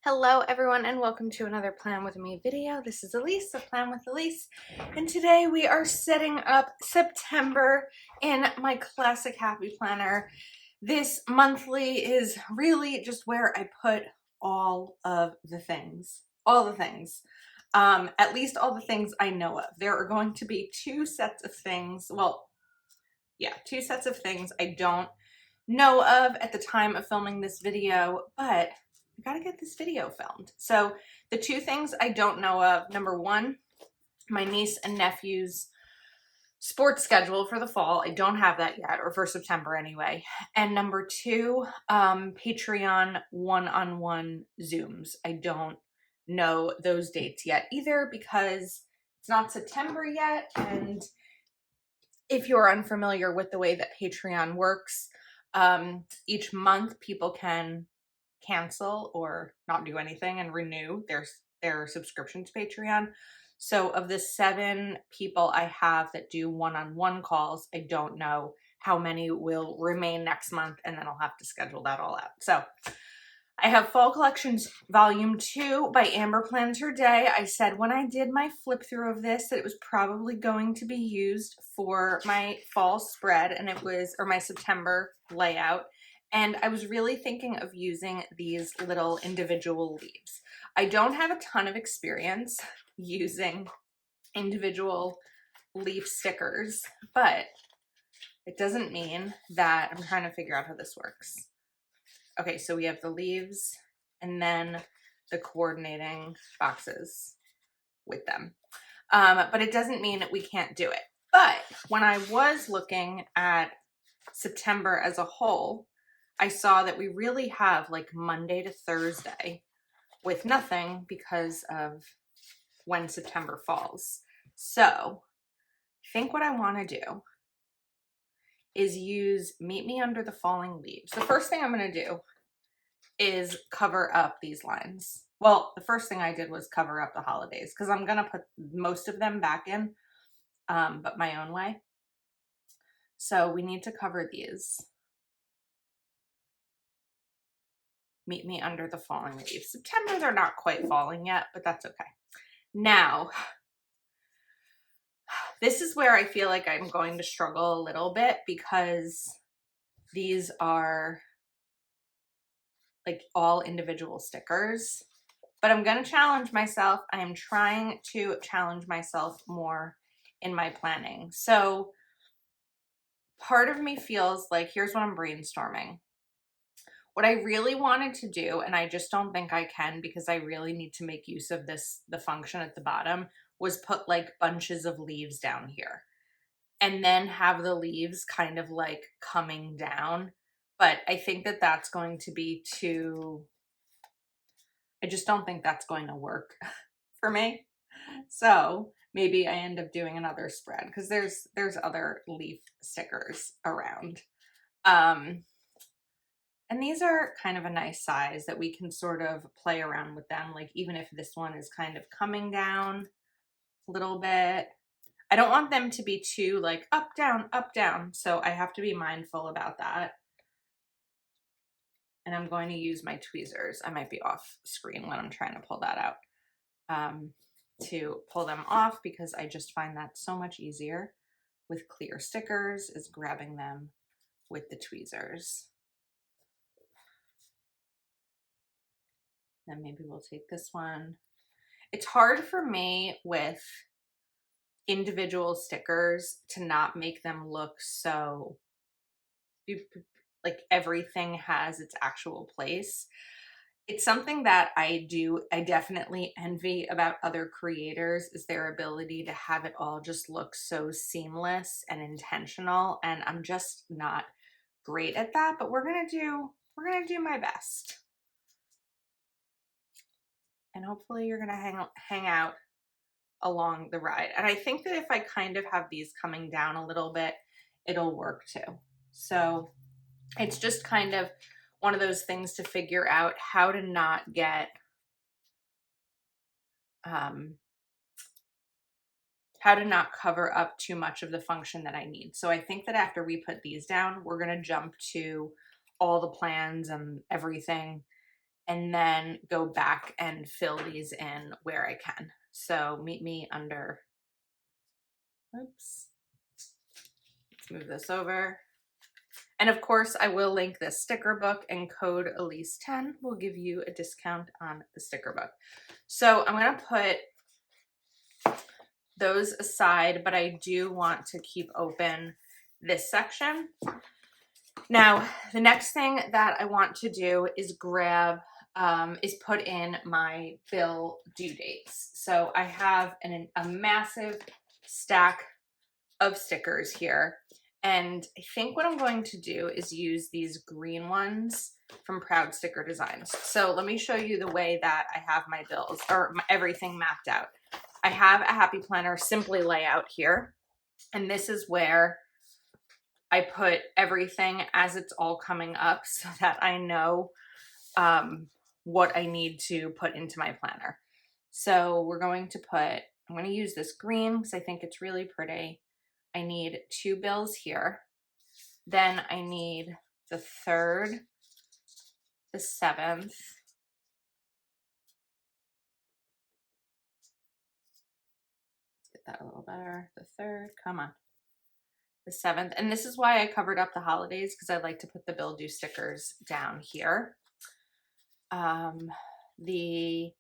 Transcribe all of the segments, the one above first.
Hello everyone and welcome to another Plan With Me video. This is Elise of Plan With Elise, and today we are setting up September in my classic happy planner. This monthly is really just where I put all of the things, at least all the things I know of. There are going to be two sets of things, two sets of things I don't know of at the time of filming this video, but I gotta get this video filmed. So the two things I don't know of, number one, my niece and nephew's sports schedule for the fall. I don't have that yet, or for September anyway. And number two, Patreon one-on-one Zooms. I don't know those dates yet either because it's not September yet. And if you're unfamiliar with the way that Patreon works, each month people can cancel or not do anything and renew their subscription to Patreon. So of the 7 people I have that do one-on-one calls, I don't know how many will remain next month, and then I'll have to schedule that all out. So I have Fall Collections Volume 2 by Amber Plans Her Day. I said when I did my flip through of this that it was probably going to be used for my fall spread, and or my September layout. And I was really thinking of using these little individual leaves. I don't have a ton of experience using individual leaf stickers, but it doesn't mean that I'm trying to figure out how this works. Okay, so we have the leaves and then the coordinating boxes with them. But it doesn't mean that we can't do it. But when I was looking at September as a whole, I saw that we really have like Monday to Thursday with nothing because of when September falls. So I think what I want to do is use Meet Me Under the Falling Leaves. The first thing I'm going to do is cover up these lines. Well, the first thing I did was cover up the holidays because I'm going to put most of them back in, but my own way. So we need to cover these. Meet Me Under the Falling Leaves. September, they're not quite falling yet, but that's okay. Now, this is where I feel like I'm going to struggle a little bit because these are like all individual stickers, but I'm going to challenge myself. I am trying to challenge myself more in my planning. So part of me feels like, here's what I'm brainstorming. What I really wanted to do, and I just don't think I can because I really need to make use of the function at the bottom, was put like bunches of leaves down here and then have the leaves kind of like coming down. But I think that that's going to be I just don't think that's going to work for me. So maybe I end up doing another spread because there's other leaf stickers around. And these are kind of a nice size that we can sort of play around with them. Like even if this one is kind of coming down a little bit, I don't want them to be too like up, down. So I have to be mindful about that. And I'm going to use my tweezers. I might be off screen when I'm trying to pull that out, to pull them off because I just find that so much easier with clear stickers is grabbing them with the tweezers. Then maybe we'll take this one. It's hard for me with individual stickers to not make them look so like everything has its actual place. It's something that I definitely envy about other creators is their ability to have it all just look so seamless and intentional, and I'm just not great at that, but we're gonna do my best. And hopefully you're gonna hang out along the ride. And I think that if I kind of have these coming down a little bit, it'll work too. So it's just kind of one of those things to figure out how to not get, how to not cover up too much of the function that I need. So I think that after we put these down, we're going to jump to all the plans and everything and then go back and fill these in where I can. So meet me under, oops, let's move this over. And of course, I will link this sticker book, and code Elise10 will give you a discount on the sticker book. So I'm going to put those aside, but I do want to keep open this section. Now, the next thing that I want to do is grab, is put in my bill due dates. So I have a massive stack of stickers here. And I think what I'm going to do is use these green ones from Proud Sticker Designs. So let me show you the way that I have my bills, or everything mapped out. I have a Happy Planner Simply layout here, and this is where I put everything as it's all coming up so that I know what I need to put into my planner. So we're going to put, I'm going to use this green because I think it's really pretty. I need 2 bills here. Then I need the 3rd, the 7th, let's get that a little better, the 3rd, come on, the 7th. And this is why I covered up the holidays, because I like to put the bill due stickers down here. The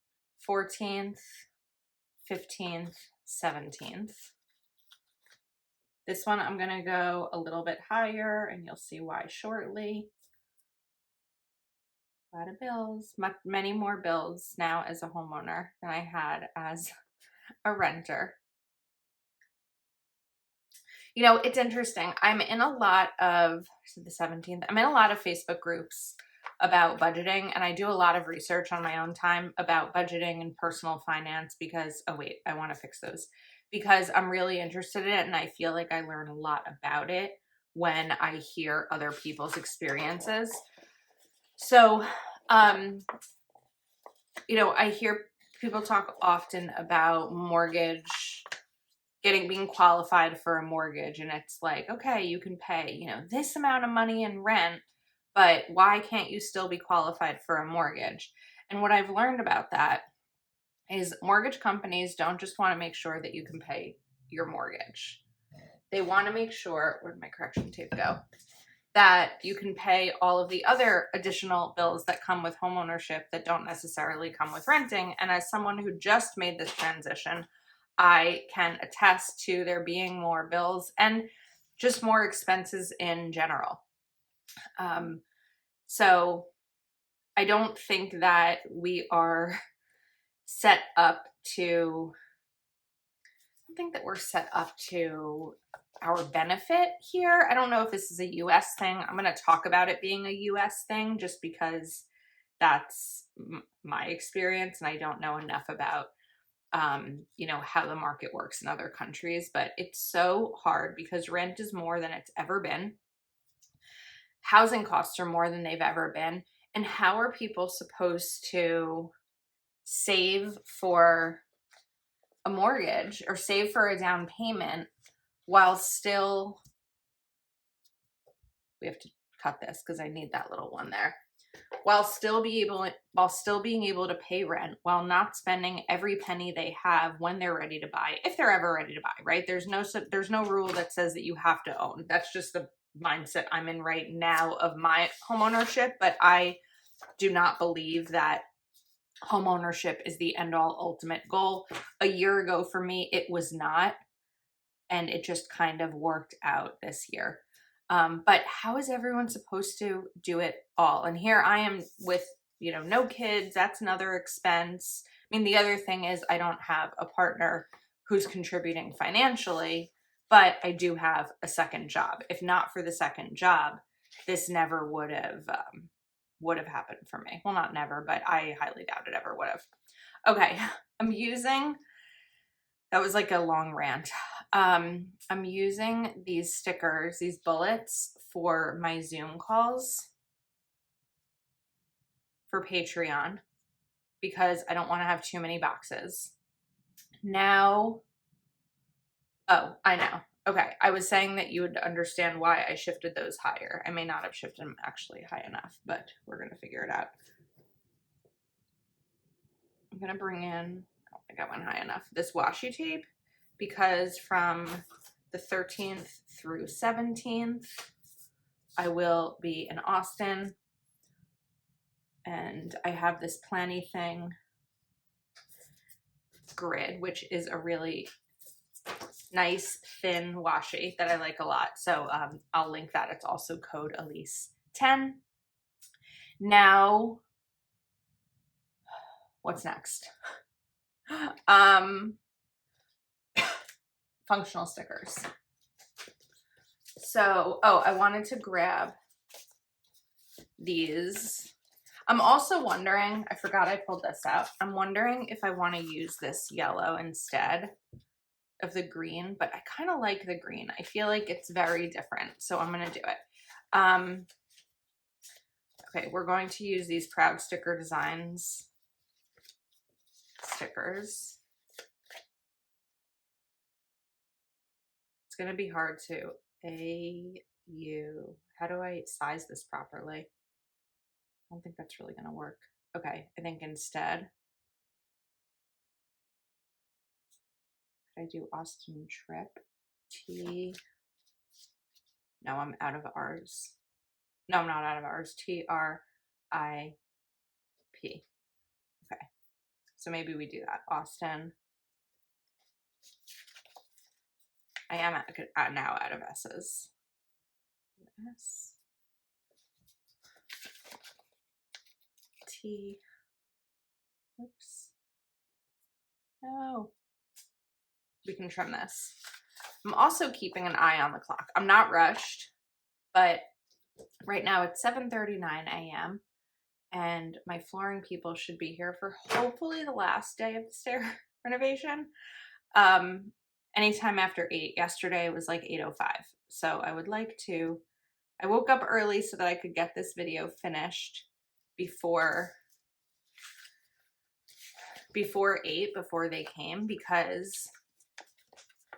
14th, 15th, 17th. This one I'm going to go a little bit higher, and you'll see why shortly. A lot of bills, many more bills now as a homeowner than I had as a renter. You know, it's interesting. I'm in a lot of, the 17th, I'm in a lot of Facebook groups about budgeting, and I do a lot of research on my own time about budgeting and personal finance because, oh wait, I want to fix those, because I'm really interested in it, and I feel like I learn a lot about it when I hear other people's experiences. So, you know, I hear people talk often about mortgage, being qualified for a mortgage, and it's like, okay, you can pay, you know, this amount of money in rent, but why can't you still be qualified for a mortgage? And what I've learned about that is mortgage companies don't just want to make sure that you can pay your mortgage. They want to make sure, where'd my correction tape go? That you can pay all of the other additional bills that come with homeownership that don't necessarily come with renting. And as someone who just made this transition, I can attest to there being more bills and just more expenses in general. So I don't think that we are set up to, I don't think that we're set up to our benefit here. I don't know if this is a US thing. I'm going to talk about it being a US thing just because that's my experience, and I don't know enough about you know, how the market works in other countries, but it's so hard because rent is more than it's ever been. Housing costs are more than they've ever been. And how are people supposed to save for a mortgage or save for a down payment while still, we have to cut this because I need that little one there, while still being able to pay rent, while not spending every penny they have when they're ready to buy, if they're ever ready to buy, right? There's no rule that says that you have to own. That's just the mindset I'm in right now of my homeownership, but I do not believe that homeownership is the end all ultimate goal. A year ago for me, it was not, and it just kind of worked out this year. But how is everyone supposed to do it all? And here I am with, you know, no kids. That's another expense. I mean, the other thing is I don't have a partner who's contributing financially, but I do have a second job. If not for the second job, this never would have happened for me. Well, not never, but I highly doubt it ever would have. Okay, that was like a long rant. I'm using these stickers, these bullets for my Zoom calls for Patreon because I don't want to have too many boxes. Now, oh, I know. Okay, I was saying that you would understand why I shifted those higher. I may not have shifted them actually high enough, but we're going to figure it out. I'm gonna bring in, I don't think I went high enough, this washi tape, because from the 13th through 17th, I will be in Austin, and I have this Planny Thing grid, which is a really nice thin washi that I like a lot. So I'll link that. It's also code Elise10. Now, what's next? Functional stickers. So, oh, I wanted to grab these. I'm also wondering, I forgot I pulled this out. I'm wondering if I want to use this yellow instead of the green, but I kind of like the green. I feel like it's very different, so I'm going to do it. Okay, we're going to use these Proud Sticker Designs stickers. It's going to be hard to how do I size this properly? I don't think that's really going to work. Okay, I think instead, could I do Austin Trip? T. No, I'm out of R's. No, I'm not out of R's. TRIP. Okay, so maybe we do that. Austin. I am now out of S's. S. T. Oops. No. We can trim this. I'm also keeping an eye on the clock. I'm not rushed, but right now it's 7:39 a.m. and my flooring people should be here for hopefully the last day of the stair renovation. Anytime after 8. Yesterday it was like 8:05. So I would like to, I woke up early so that I could get this video finished before 8, before they came, because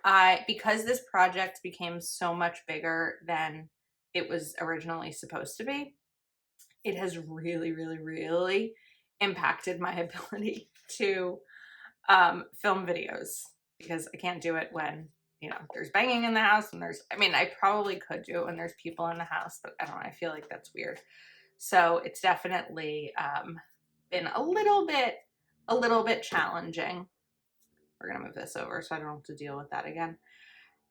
this project became so much bigger than it was originally supposed to be. It has really, really, really impacted my ability to film videos, because I can't do it when, you know, there's banging in the house, and I mean, I probably could do it when there's people in the house, but I don't know, I feel like that's weird. So it's definitely been a little bit challenging. We're gonna move this over so I don't have to deal with that again,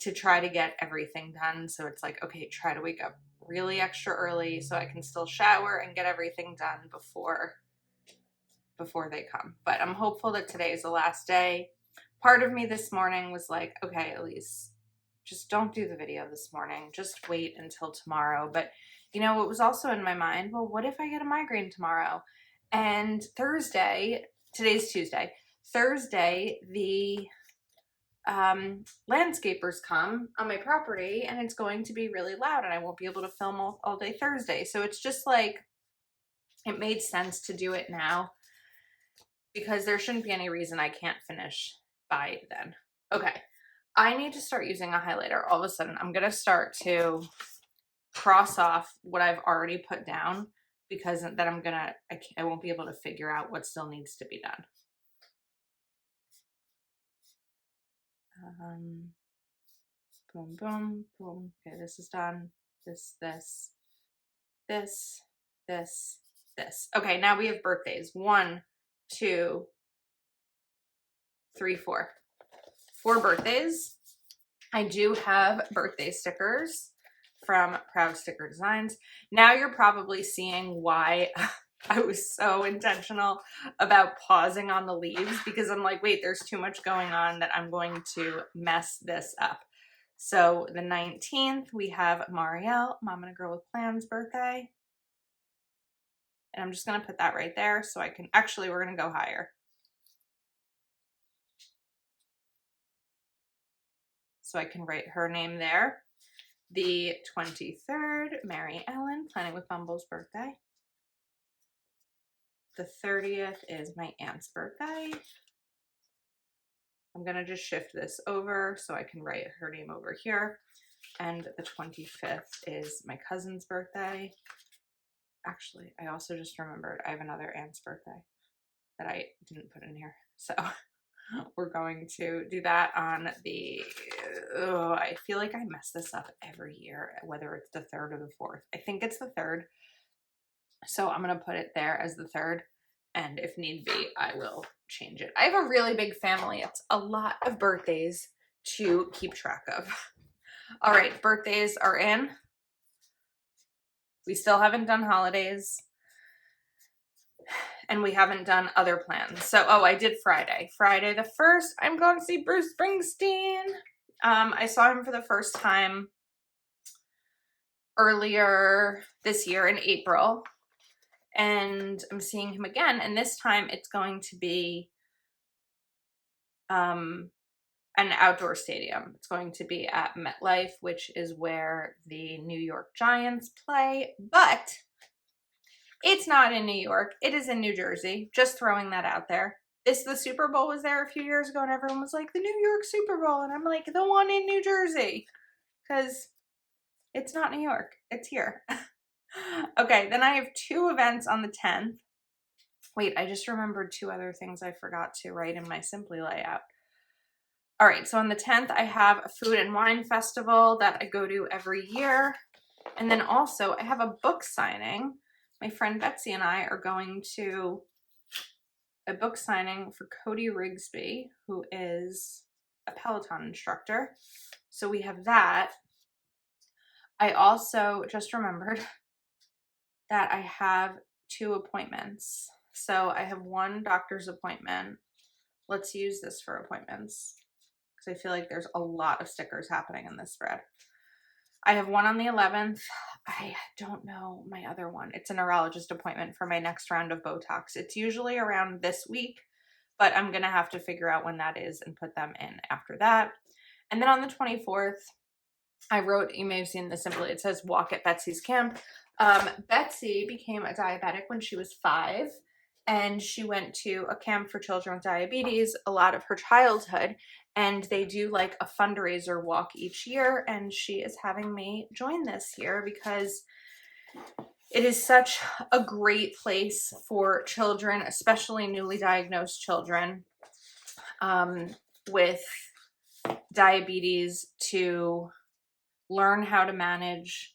to try to get everything done. So it's like, okay, try to wake up really extra early so I can still shower and get everything done before they come. But I'm hopeful that today is the last day. Part of me this morning was like, okay, Elise, just don't do the video this morning. Just wait until tomorrow. But, you know, it was also in my mind, well, what if I get a migraine tomorrow? And Thursday, today's Tuesday, Thursday, the landscapers come on my property, and it's going to be really loud, and I won't be able to film all day Thursday. So it's just like, it made sense to do it now, because there shouldn't be any reason I can't finish by then. Okay, I need to start using a highlighter. All of a sudden, I'm going to start to cross off what I've already put down, because then I won't be able to figure out what still needs to be done. Boom, boom, boom. Okay, this is done. This. Okay, now we have birthdays. 1, 2, 3, 4. 4 birthdays. I do have birthday stickers from Proud Sticker Designs. Now you're probably seeing why I was so intentional about pausing on the leaves, because I'm like, wait, there's too much going on that I'm going to mess this up. So the 19th, we have Marielle, Mom and a Girl with Plans birthday. And I'm just going to put that right there so I can, actually, we're going to go higher. So I can write her name there. The 23rd, Mary Ellen, Planning with Bumble's birthday. The 30th is my aunt's birthday. I'm going to just shift this over so I can write her name over here. And the 25th is my cousin's birthday. Actually, I also just remembered I have another aunt's birthday. that I didn't put in here. So we're going to do that on the, I feel like I mess this up every year, whether it's the 3rd or the 4th. I think it's the 3rd. So I'm going to put it there as the 3rd. And if need be, I will change it. I have a really big family. It's a lot of birthdays to keep track of. All right, birthdays are in. We still haven't done holidays. And we haven't done other plans. So, oh, I did Friday. Friday the 1st, I'm going to see Bruce Springsteen. I saw him for the first time earlier this year in April. And I'm seeing him again. And this time it's going to be an outdoor stadium. It's going to be at MetLife, which is where the New York Giants play. But it's not in New York. It is in New Jersey. Just throwing that out there. The Super Bowl was there a few years ago and everyone was like, the New York Super Bowl. And I'm like, the one in New Jersey. Because it's not New York. It's here. Okay, then I have 2 events on the 10th. Wait, I just remembered 2 other things I forgot to write in my Simply layout. All right, so on the 10th, I have a food and wine festival that I go to every year. And then also I have a book signing. My friend Betsy and I are going to a book signing for Cody Rigsby, who is a Peloton instructor. So we have that. I also just remembered that I have 2 appointments. So I have 1 doctor's appointment. Let's use this for appointments because I feel like there's a lot of stickers happening in this spread. I have 1 on the 11th. I don't know my other one. It's a neurologist appointment for my next round of Botox. It's usually around this week, but I'm going to have to figure out when that is and put them in after that. And then on the 24th, I wrote, you may have seen this simply, it says walk at Betsy's camp. Betsy became a diabetic when she was 5, and she went to a camp for children with diabetes a lot of her childhood, and they do like a fundraiser walk each year, and she is having me join this year because it is such a great place for children, especially newly diagnosed children with diabetes, to learn how to manage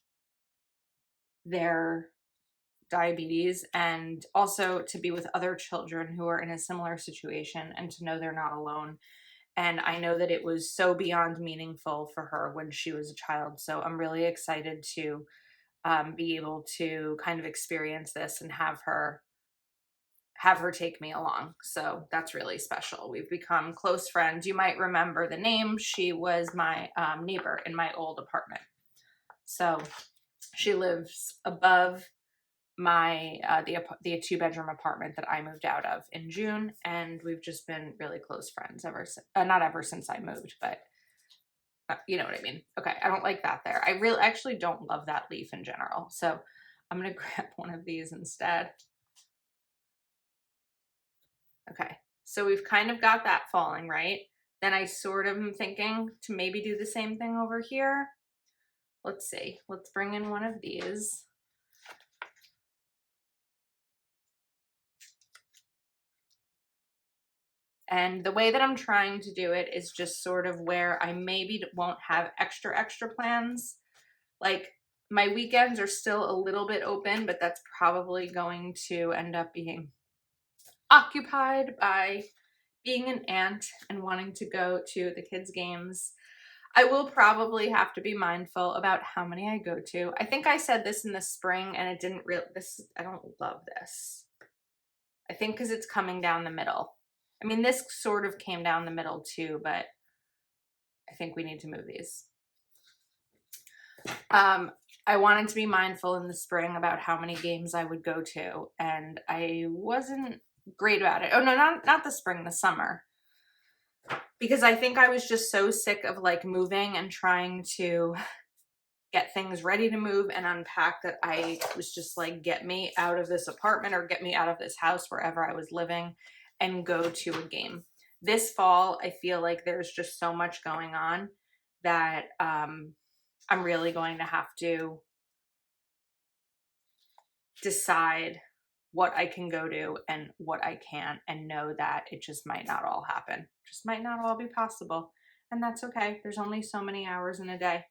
their diabetes and also to be with other children who are in a similar situation and to know they're not alone. And I know that it was so beyond meaningful for her when she was a child. So I'm really excited to be able to kind of experience this and have her take me along. So that's really special. We've become close friends. You might remember the name. She was my neighbor in my old apartment. So she lives above my the 2-bedroom apartment that I moved out of in June, and we've just been really close friends ever since. Not ever since I moved, but you know what I mean. Okay, I don't like that there. I really actually don't love that leaf in general, so I'm gonna grab one of these instead. Okay, so we've kind of got that falling, right? Then I sort of am thinking to maybe do the same thing over here. Let's see. Let's bring in one of these. And the way that I'm trying to do it is just sort of where I maybe won't have extra plans. Like my weekends are still a little bit open, but that's probably going to end up being occupied by being an aunt and wanting to go to the kids' games. I will probably have to be mindful about how many I go to. I think I said this in the spring and it didn't really, I don't love this. I think because it's coming down the middle. I mean, this sort of came down the middle too, but I think we need to move these. I wanted to be mindful in the spring about how many games I would go to, and I wasn't great about it. Oh no, not the spring, the summer. Because I think I was just so sick of like moving and trying to get things ready to move and unpack that I was just like, get me out of this apartment or get me out of this house wherever I was living and go to a game. This fall, I feel like there's just so much going on that I'm really going to have to decide what I can go to and what I can't, and know that it just might not all happen. Just might not all be possible. And that's okay. There's only so many hours in a day.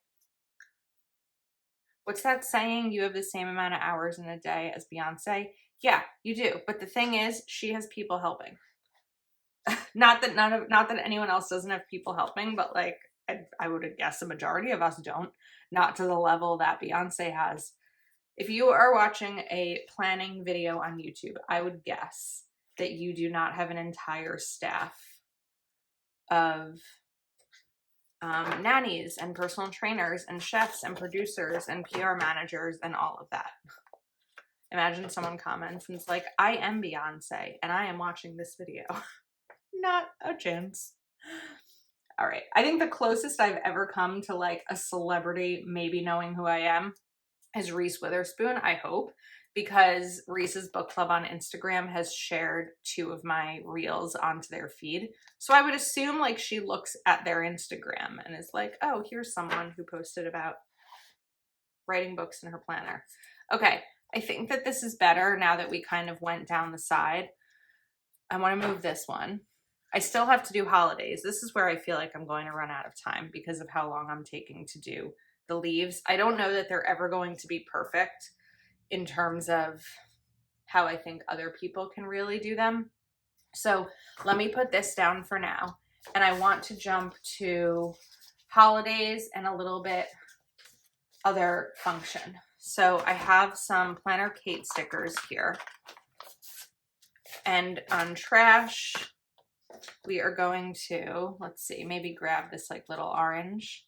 What's that saying? You have the same amount of hours in a day as Beyonce. Yeah, you do. But the thing is, she has people helping. Not that anyone else doesn't have people helping, but like I would guess a majority of us don't. Not to the level that Beyonce has. If you are watching a planning video on YouTube, I would guess that you do not have an entire staff of nannies and personal trainers and chefs and producers and PR managers and all of that. Imagine someone comments and it's like, I am Beyonce and I am watching this video. Not a chance. All right. I think the closest I've ever come to like a celebrity maybe knowing who I am is Reese Witherspoon, I hope, because Reese's Book Club on Instagram has shared 2 of my reels onto their feed. So I would assume like she looks at their Instagram and is like, oh, here's someone who posted about writing books in her planner. Okay. I think that this is better now that we kind of went down the side. I want to move this one. I still have to do holidays. This is where I feel like I'm going to run out of time because of how long I'm taking to do the leaves. I don't know that they're ever going to be perfect in terms of how I think other people can really do them. So let me put this down for now. And I want to jump to holidays and a little bit other function. So I have some Planner Kate stickers here. And on trash, we are going to, let's see, maybe grab this like little orange.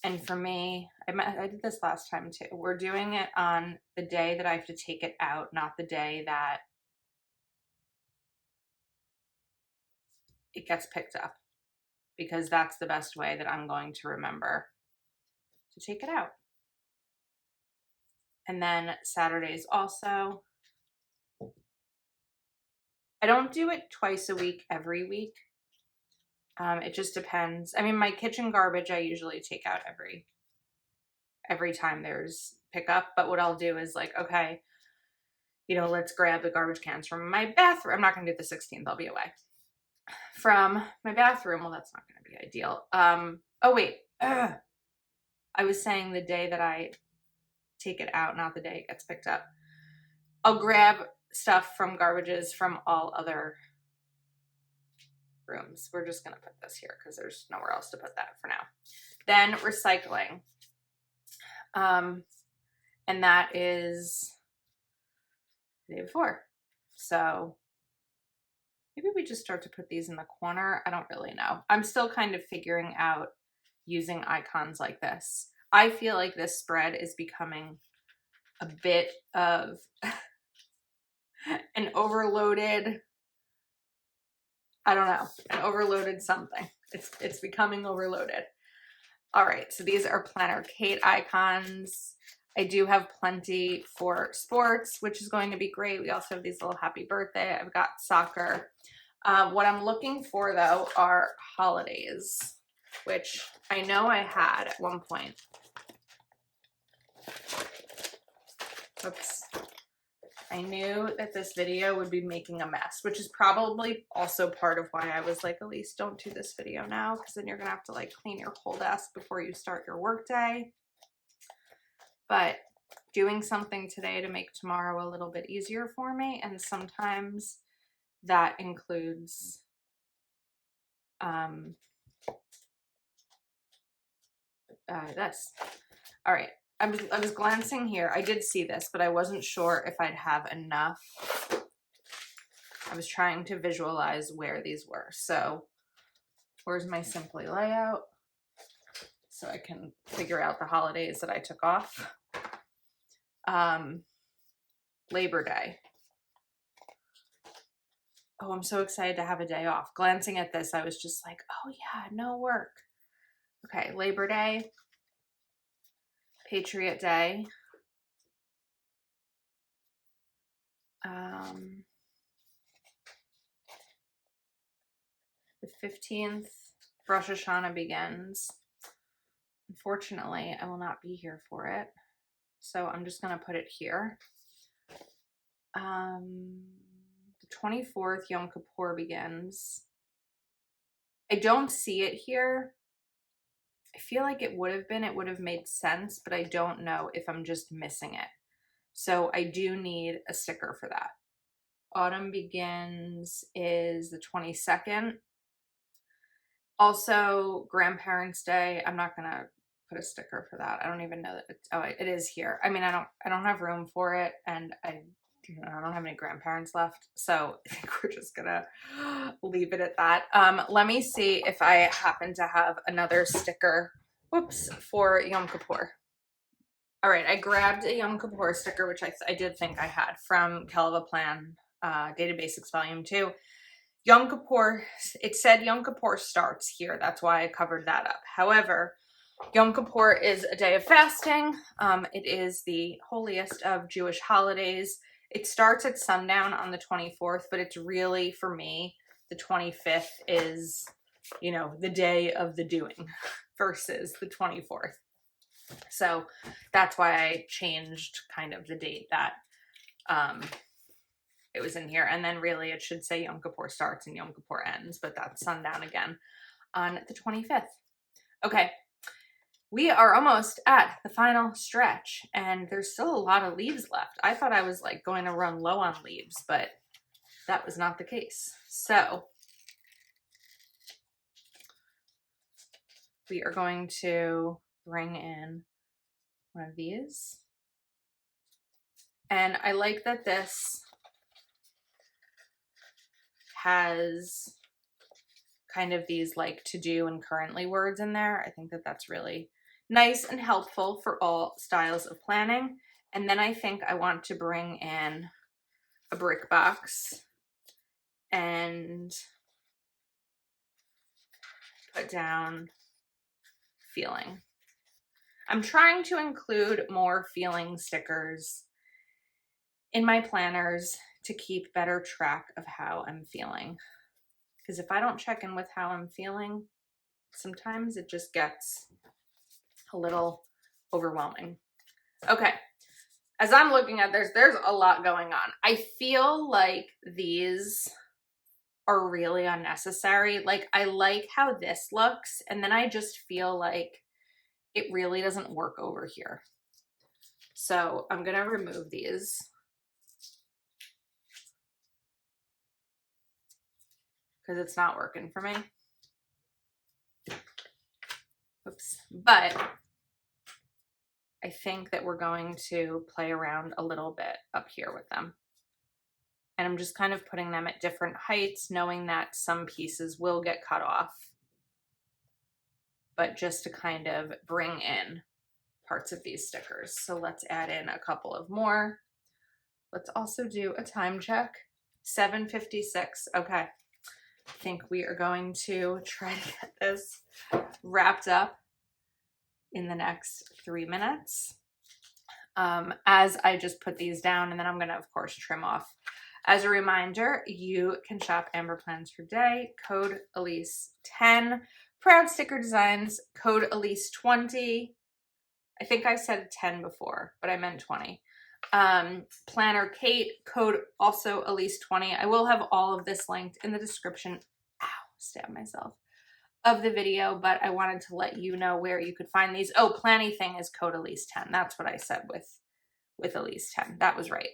And for me, I did this last time too. We're doing it on the day that I have to take it out, not the day that it gets picked up, because that's the best way that I'm going to remember to take it out. And then Saturdays also. I don't do it twice a week, every week. It just depends. I mean, my kitchen garbage, I usually take out every time there's pickup. But what I'll do is like, okay, you know, let's grab the garbage cans from my bathroom. I'm not going to do the 16th. I'll be away. From my bathroom. Well, that's not going to be ideal. Oh, wait. I was saying the day that I take it out, not the day it gets picked up. I'll grab stuff from garbages from all other rooms. We're just going to put this here because there's nowhere else to put that for now. Then recycling. And that is the day before. So maybe we just start to put these in the corner. I don't really know. I'm still kind of figuring out using icons like this. I feel like this spread is becoming a bit of an overloaded, I don't know, an overloaded something. It's becoming overloaded. All right, so these are Planner Kate icons. I do have plenty for sports, which is going to be great. We also have these little happy birthday. I've got soccer. What I'm looking for, though, are holidays, which I know I had at one point. Oops. I knew that this video would be making a mess, which is probably also part of why I was like, Elise, don't do this video now, because then you're going to have to like clean your whole desk before you start your work day. But doing something today to make tomorrow a little bit easier for me, and sometimes that includes this. All right. I was glancing here. I did see this, but I wasn't sure if I'd have enough. I was trying to visualize where these were. So where's my Simply layout? So I can figure out the holidays that I took off. Labor Day. Oh, I'm so excited to have a day off. Glancing at this, I was just like, oh yeah, no work. Okay, Labor Day. Patriot Day. The 15th, Rosh Hashanah begins. Unfortunately, I will not be here for it. So I'm just going to put it here. The 24th, Yom Kippur begins. I don't see it here. I feel like it would have made sense, but I don't know if I'm just missing it. So I do need a sticker for that. Autumn begins is the 22nd. Also, Grandparents' Day. I'm not gonna put a sticker for that. I don't even know that it's, oh, it is here. I mean, I don't have room for it, and I don't have any grandparents left, so I think we're just gonna leave it at that. Let me see if I happen to have another sticker, whoops, for Yom Kippur. All right, I grabbed a Yom Kippur sticker, which I did think I had from Kelva Plan, Data Basics Volume 2. Yom Kippur, it said Yom Kippur starts here. That's why I covered that up. However, Yom Kippur is a day of fasting. It is the holiest of Jewish holidays. It starts at sundown on the 24th, but it's really, for me, the 25th is, you know, the day of the doing versus the 24th. So that's why I changed kind of the date that it was in here. And then really it should say Yom Kippur starts and Yom Kippur ends, but that's sundown again on the 25th. Okay, we are almost at the final stretch and there's still a lot of leaves left. I thought I was like going to run low on leaves, but that was not the case. So we are going to bring in one of these. And I like that this has kind of these like to do and currently words in there. I think that that's really nice and helpful for all styles of planning. And then I think I want to bring in a brick box and put down feeling. I'm trying to include more feeling stickers in my planners to keep better track of how I'm feeling. Because if I don't check in with how I'm feeling, sometimes it just gets a little overwhelming. Okay, as I'm looking at this, there's a lot going on. I feel like these are really unnecessary. Like, I like how this looks, and then I just feel like it really doesn't work over here. So I'm gonna remove these. Because it's not working for me. Oops. But I think that we're going to play around a little bit up here with them. And I'm just kind of putting them at different heights, knowing that some pieces will get cut off. But just to kind of bring in parts of these stickers. So let's add in a couple of more. Let's also do a time check. 7:56. Okay. I think we are going to try to get this wrapped up in the next 3 minutes. As I just put these down, and then I'm going to, of course, trim off. As a reminder, you can shop Amber Plans for Day, code Elise10, Proud Sticker Designs, code Elise20. I think I said 10 before, but I meant 20. Planner Kate, code also Elise20. I will have all of this linked in the description. Ow, stabbed myself. Of the video, but I wanted to let you know where you could find these. Oh, Planny Thing is code Elise10. That's what I said with Elise10. That was right.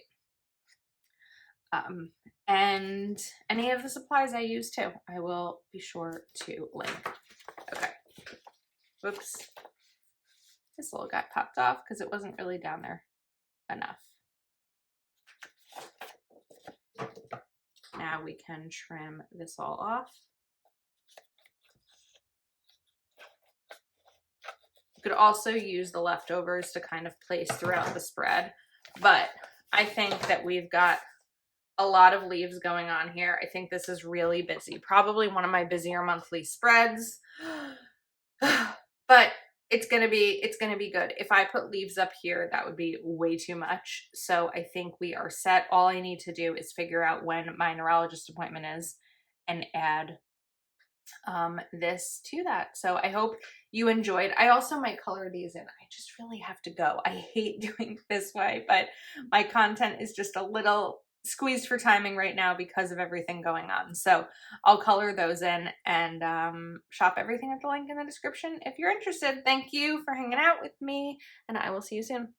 And any of the supplies I use too, I will be sure to link. Okay. Whoops. This little guy popped off because it wasn't really down there enough. Now we can trim this all off. You could also use the leftovers to kind of place throughout the spread, but I think that we've got a lot of leaves going on here. I think this is really busy, probably one of my busier monthly spreads, but it's gonna be good. If I put leaves up here, that would be way too much. So I think we are set. All I need to do is figure out when my neurologist appointment is and add this to that. So I hope you enjoyed. I also might color these in. I just really have to go. I hate doing it this way, but my content is just a little squeezed for timing right now because of everything going on. So I'll color those in and shop everything at the link in the description if you're interested. Thank you for hanging out with me, and I will see you soon.